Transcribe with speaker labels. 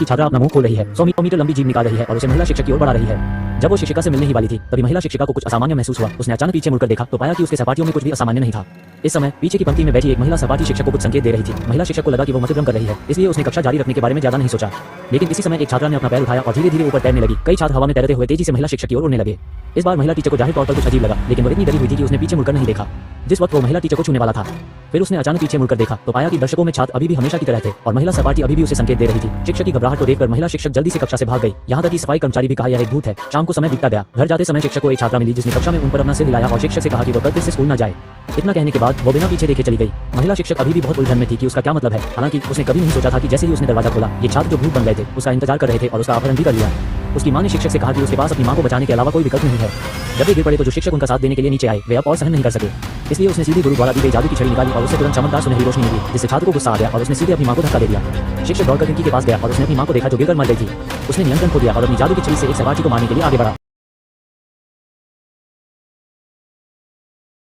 Speaker 1: की छात्रा अपना मुंह खोल रही है, 100 मीटर लंबी जीभ निकाल रही है और उसे महिला शिक्षक की ओर बढ़ा रही है। जब वो शिक्षिका से मिलने ही वाली थी तभी महिला शिक्षिका को कुछ असामान्य महसूस हुआ। उसने अचानक पीछे मुड़कर देखा तो पाया कि उसके सहपाठियों में कुछ भी असामान्य नहीं था। इस समय पीछे की पंक्ति में बैठी एक महिला सहपाठी शिक्षक को कुछ संकेत दे रही थी। महिला शिक्षक को लगा कि वो मतभ्रम कर रही है, इसलिए उसने कक्षा जारी रखने के बारे में ज्यादा नहीं सोचा। लेकिन इसी समय एक छात्रा ने अपना पैर उठाया और धीरे धीरे ऊपर तैरने लगी। कई छात्र हवा में तैरते हुए तेजी से महिला शिक्षक की ओर उड़ने लगे। इस बार महिला टीचर को जाहिर तौर पर कुछ अजीब लगा, लेकिन वो इतनी डरी हुई थी कि उसने पीछे मुड़कर नहीं देखा। जिस वक्त वो महिला टीचर को छूने वाला था, फिर उसने अचानक पीछे मुड़कर देखा तो पाया कि दर्शकों में छात्र अभी भी हमेशा की तरह थे और महिला सहपाठी अभी भी उसे संकेत दे रही थी। शिक्षक की घबराहट को देखकर महिला शिक्षक जल्दी से कक्षा से भाग गई। यहाँ तक कि सफाई कर्मचारी भी कहा यह एक भूत है। शाम को समय बीतता गया। घर जाते समय शिक्षक को एक छात्रा मिली जिसने कक्षा में उन पर अपना सिर हिलाया और शिक्षक से कहा कि वो कल फिर से स्कूल न जाए। इतना कहने के बाद वो बिना पीछे देखे चली गई। महिला शिक्षक अभी भी बहुत उलझन में थी कि उसका क्या मतलब है। हालांकि उसने कभी नहीं सोचा था कि जैसे ही उसने दरवाजा खोला ये छात्र जो भूत बन गए थे उसका इंतजार कर रहे थे और उसका अपहरण भी कर लिया। उसकी मां ने शिक्षक से कहा कि उसके पास अपनी मां को बचाने के अलावा कोई विकल्प नहीं है। जब वे गिर पड़े तो जो शिक्षक उनका साथ देने के लिए नीचे आए वे अब और सहन नहीं कर सके, इसलिए उसने सीधे गुरु द्वारा दी गई जादू की छड़ी निकाली और उससे तुरंत चमकदार सुनहरी रोशनी निकली, जिससे छात्र को गुस्सा आ गया और उसने सीधे अपनी मां को धक्का दे दिया। शिक्षक दौड़कर खिड़की के पास गया और उसने अपनी मां को देखा जो गिरकर मर गई थी। उसने नियंत्रण खो दिया और अपनी जादू की छड़ी से एक सहपाठी को मारने के लिए आगे बढ़ा।